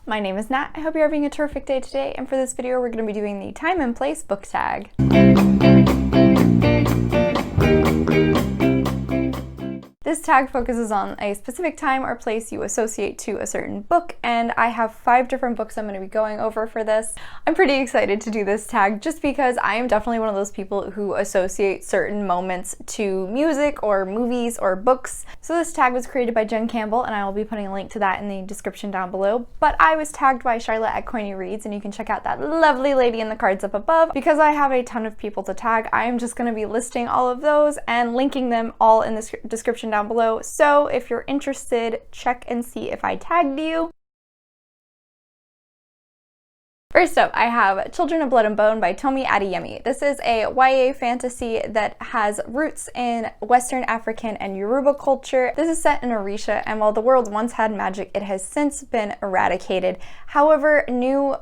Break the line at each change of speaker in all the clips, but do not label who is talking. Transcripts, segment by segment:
My name is Nat. I hope you're having a terrific day today, and for this video we're going to be doing the time and place book tag. This tag focuses on a specific time or place you associate to a certain book, and I have 5 different books I'm going to be going over for this. I'm pretty excited to do this tag just because I am definitely one of those people who associate certain moments to music or movies or books. So this tag was created by Jen Campbell, and I will be putting a link to that in the description down below. But I was tagged by Charlotte at Coiny Reads, and you can check out that lovely lady in the cards up above. Because I have a ton of people to tag, I am just going to be listing all of those and linking them all in the description down below. So if you're interested, check and see if I tagged you. First up, I have Children of Blood and Bone by Tomi Adeyemi. This is a YA fantasy that has roots in Western African and Yoruba culture. This is set in Orisha, and while the world once had magic, it has since been eradicated. However, new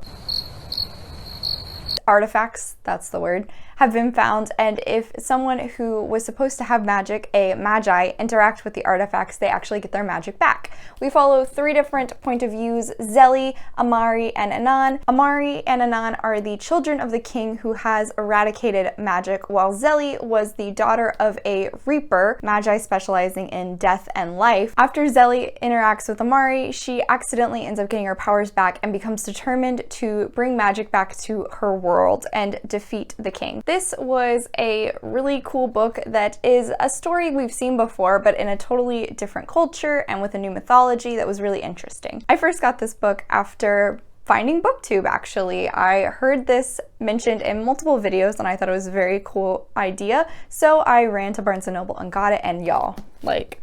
artifacts, that's the word, have been found, and if someone who was supposed to have magic, a magi, interact with the artifacts, they actually get their magic back. We follow 3 different point of views: Zeli, Amari, and Anan. Amari and Anan are the children of the king who has eradicated magic, while Zeli was the daughter of a reaper, magi specializing in death and life. After Zeli interacts with Amari, she accidentally ends up getting her powers back and becomes determined to bring magic back to her world and defeat the king. This was a really cool book that is a story we've seen before, but in a totally different culture and with a new mythology that was really interesting. I first got this book after finding Booktube, actually. I heard this mentioned in multiple videos and I thought it was a very cool idea, so I ran to Barnes & Noble and got it, and y'all, like,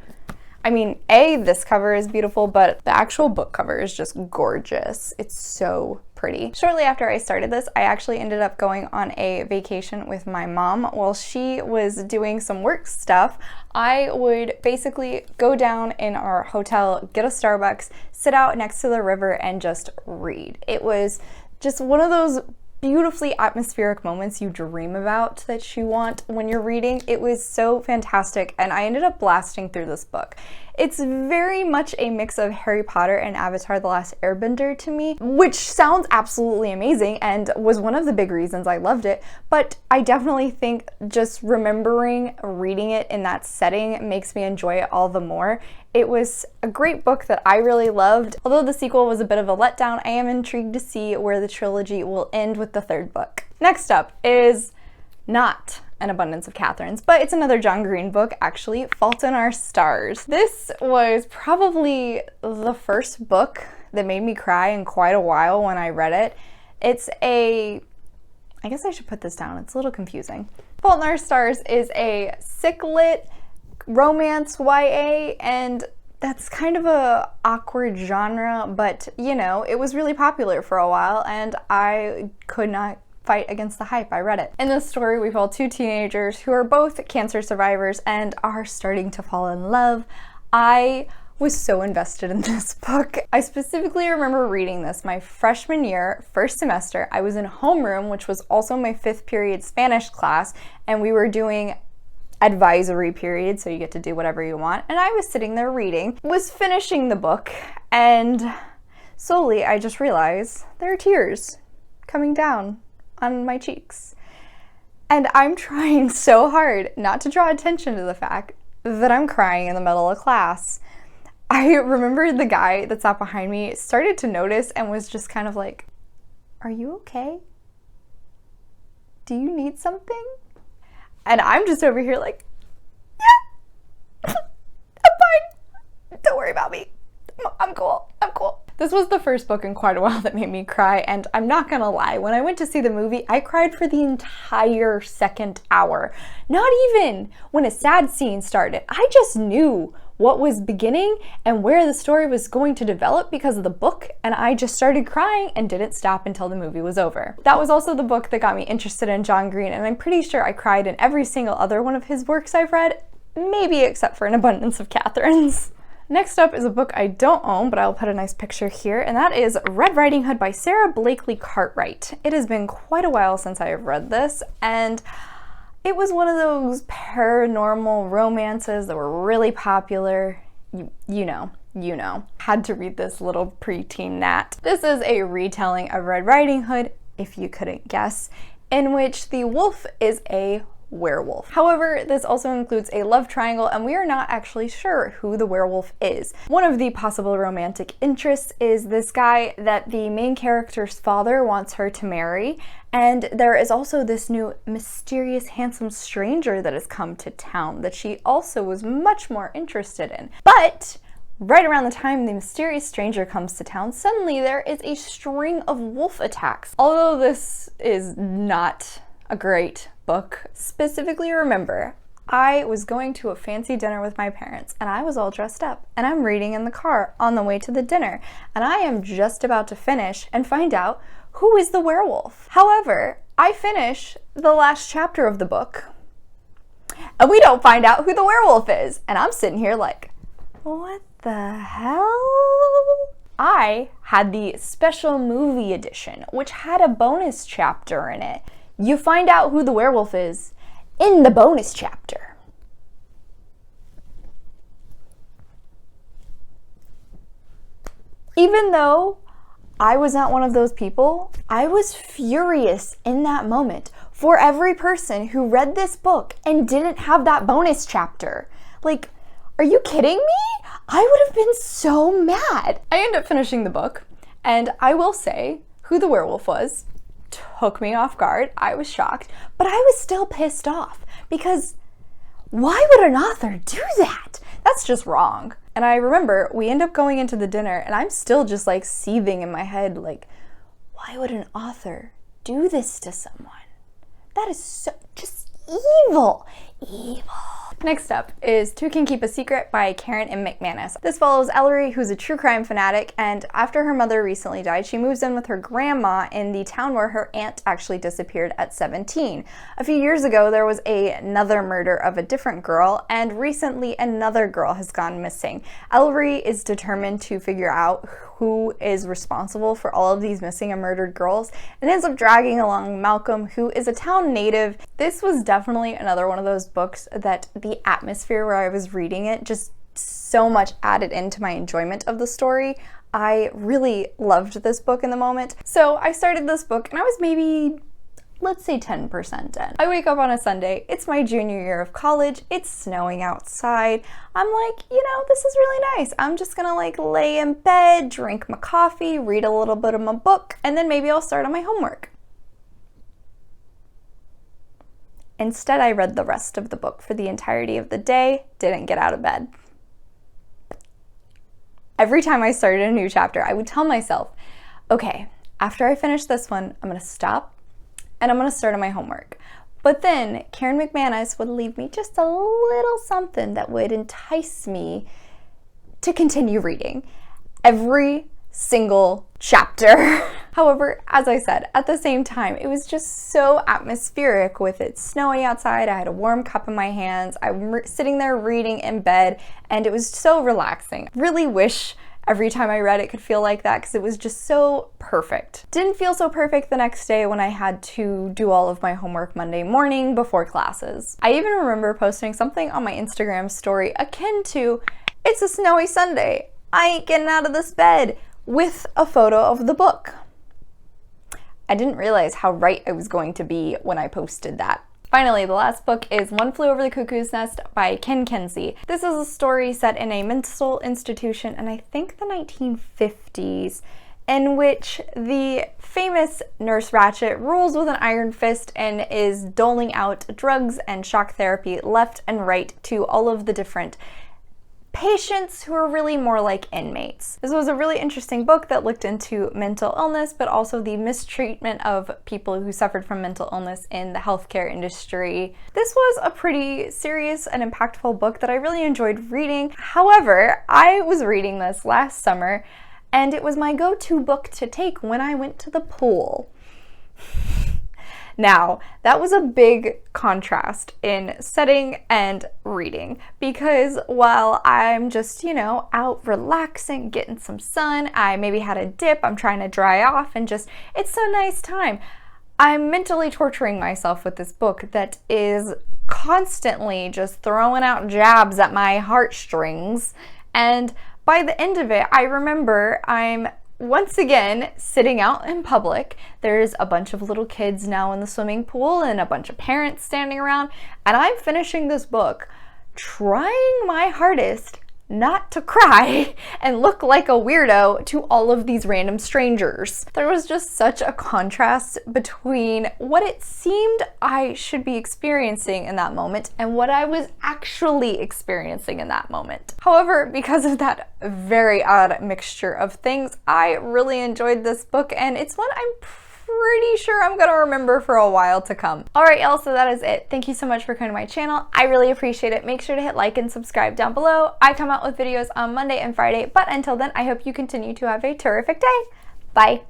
I mean, this cover is beautiful, but the actual book cover is just gorgeous. It's so pretty. Shortly after I started this, I actually ended up going on a vacation with my mom. While she was doing some work stuff, I would basically go down in our hotel, get a Starbucks, sit out next to the river, and just read. It was just one of those beautifully atmospheric moments you dream about that you want when you're reading. It was so fantastic, and I ended up blasting through this book. It's very much a mix of Harry Potter and Avatar: The Last Airbender to me, which sounds absolutely amazing and was one of the big reasons I loved it, but I definitely think just remembering reading it in that setting makes me enjoy it all the more. It was a great book that I really loved. Although the sequel was a bit of a letdown, I am intrigued to see where the trilogy will end with the 3rd book. Next up is not An Abundance of Catherines, but it's another John Green book, actually, Fault in Our Stars. This was probably the first book that made me cry in quite a while when I read it. It's I guess I should put this down, it's a little confusing. Fault in Our Stars is a sick-lit romance YA, and that's kind of a awkward genre, but you know, it was really popular for a while and I could not fight against the hype. I read it. In this story, we follow 2 teenagers who are both cancer survivors and are starting to fall in love. I was so invested in this book. I specifically remember reading this my freshman year, first semester. I was in homeroom, which was also my 5th period Spanish class, and we were doing advisory period, so you get to do whatever you want, and I was sitting there reading, was finishing the book, and slowly I just realized there are tears coming down on my cheeks. And I'm trying so hard not to draw attention to the fact that I'm crying in the middle of class. I remember the guy that sat behind me started to notice and was just kind of like, "Are you okay? Do you need something?" And I'm just over here like, "Yeah, I'm fine. Don't worry about me. I'm cool. I'm cool." This was the first book in quite a while that made me cry, and I'm not gonna lie, when I went to see the movie, I cried for the entire 2nd hour. Not even when a sad scene started. I just knew what was beginning and where the story was going to develop because of the book, and I just started crying and didn't stop until the movie was over. That was also the book that got me interested in John Green, and I'm pretty sure I cried in every single other one of his works I've read, maybe except for An Abundance of Catherines. Next up is a book I don't own, but I'll put a nice picture here, and that is Red Riding Hood by Sarah Blakely Cartwright. It has been quite a while since I have read this, and it was one of those paranormal romances that were really popular. You know. you know. Had to read this little preteen gnat. This is a retelling of Red Riding Hood, if you couldn't guess, in which the wolf is a werewolf. However, this also includes a love triangle, and we are not actually sure who the werewolf is. One of the possible romantic interests is this guy that the main character's father wants her to marry, and there is also this new mysterious handsome stranger that has come to town that she also was much more interested in. But right around the time the mysterious stranger comes to town, suddenly there is a string of wolf attacks. Although this is not a great book, specifically remember, I was going to a fancy dinner with my parents and I was all dressed up and I'm reading in the car on the way to the dinner, and I am just about to finish and find out who is the werewolf. However, I finish the last chapter of the book and we don't find out who the werewolf is, and I'm sitting here like, what the hell? I had the special movie edition, which had a bonus chapter in it. You find out who the werewolf is in the bonus chapter. Even though I was not one of those people, I was furious in that moment for every person who read this book and didn't have that bonus chapter. Like, are you kidding me? I would have been so mad. I ended up finishing the book, and I will say who the werewolf was took me off guard. I was shocked, but I was still pissed off because why would an author do that? That's just wrong. And I remember we end up going into the dinner and I'm still just like seething in my head, like, why would an author do this to someone? That is so just evil. Evil. Next up is Two Can Keep a Secret by Karen M. McManus. This follows Ellery, who's a true crime fanatic, and after her mother recently died, she moves in with her grandma in the town where her aunt actually disappeared at 17. A few years ago, there was another murder of a different girl, and recently another girl has gone missing. Ellery is determined to figure out who is responsible for all of these missing and murdered girls, and ends up dragging along Malcolm, who is a town native. This was definitely another one of those books that the atmosphere where I was reading it just so much added into my enjoyment of the story. I really loved this book in the moment. So I started this book and I was maybe, let's say 10% in. I wake up on a Sunday, it's my junior year of college, it's snowing outside. I'm like, you know, this is really nice. I'm just gonna like lay in bed, drink my coffee, read a little bit of my book, and then maybe I'll start on my homework. Instead, I read the rest of the book for the entirety of the day, didn't get out of bed. Every time I started a new chapter, I would tell myself, okay, after I finish this one, I'm gonna stop and I'm gonna start on my homework. But then Karen McManus would leave me just a little something that would entice me to continue reading every single chapter. However, as I said, at the same time, it was just so atmospheric with it snowing outside. I had a warm cup in my hands. I'm sitting there reading in bed, and it was so relaxing. Really wish every time I read it could feel like that because it was just so perfect. Didn't feel so perfect the next day when I had to do all of my homework Monday morning before classes. I even remember posting something on my Instagram story akin to, "It's a snowy Sunday. I ain't getting out of this bed," with a photo of the book. I didn't realize how right I was going to be when I posted that. Finally, the last book is One Flew Over the Cuckoo's Nest by Ken Kesey. This is a story set in a mental institution in, I think, the 1950s, in which the famous Nurse Ratched rules with an iron fist and is doling out drugs and shock therapy left and right to all of the different patients who are really more like inmates. This was a really interesting book that looked into mental illness, but also the mistreatment of people who suffered from mental illness in the healthcare industry. This was a pretty serious and impactful book that I really enjoyed reading. However, I was reading this last summer, and it was my go-to book to take when I went to the pool. Now, that was a big contrast in setting and reading, because while I'm just, you know, out relaxing, getting some sun, I maybe had a dip, I'm trying to dry off, and just, it's a nice time. I'm mentally torturing myself with this book that is constantly just throwing out jabs at my heartstrings, and By the end of it, I remember I'm once again sitting out in public. There's a bunch of little kids now in the swimming pool and a bunch of parents standing around, and I'm finishing this book trying my hardest not to cry and look like a weirdo to all of these random strangers. There was just such a contrast between what it seemed I should be experiencing in that moment and what I was actually experiencing in that moment. However, because of that very odd mixture of things, I really enjoyed this book, and it's one I'm pretty sure I'm gonna remember for a while to come. All right, y'all, so that is it. Thank you so much for coming to my channel. I really appreciate it. Make sure to hit like and subscribe down below. I come out with videos on Monday and Friday, but until then, I hope you continue to have a terrific day. Bye.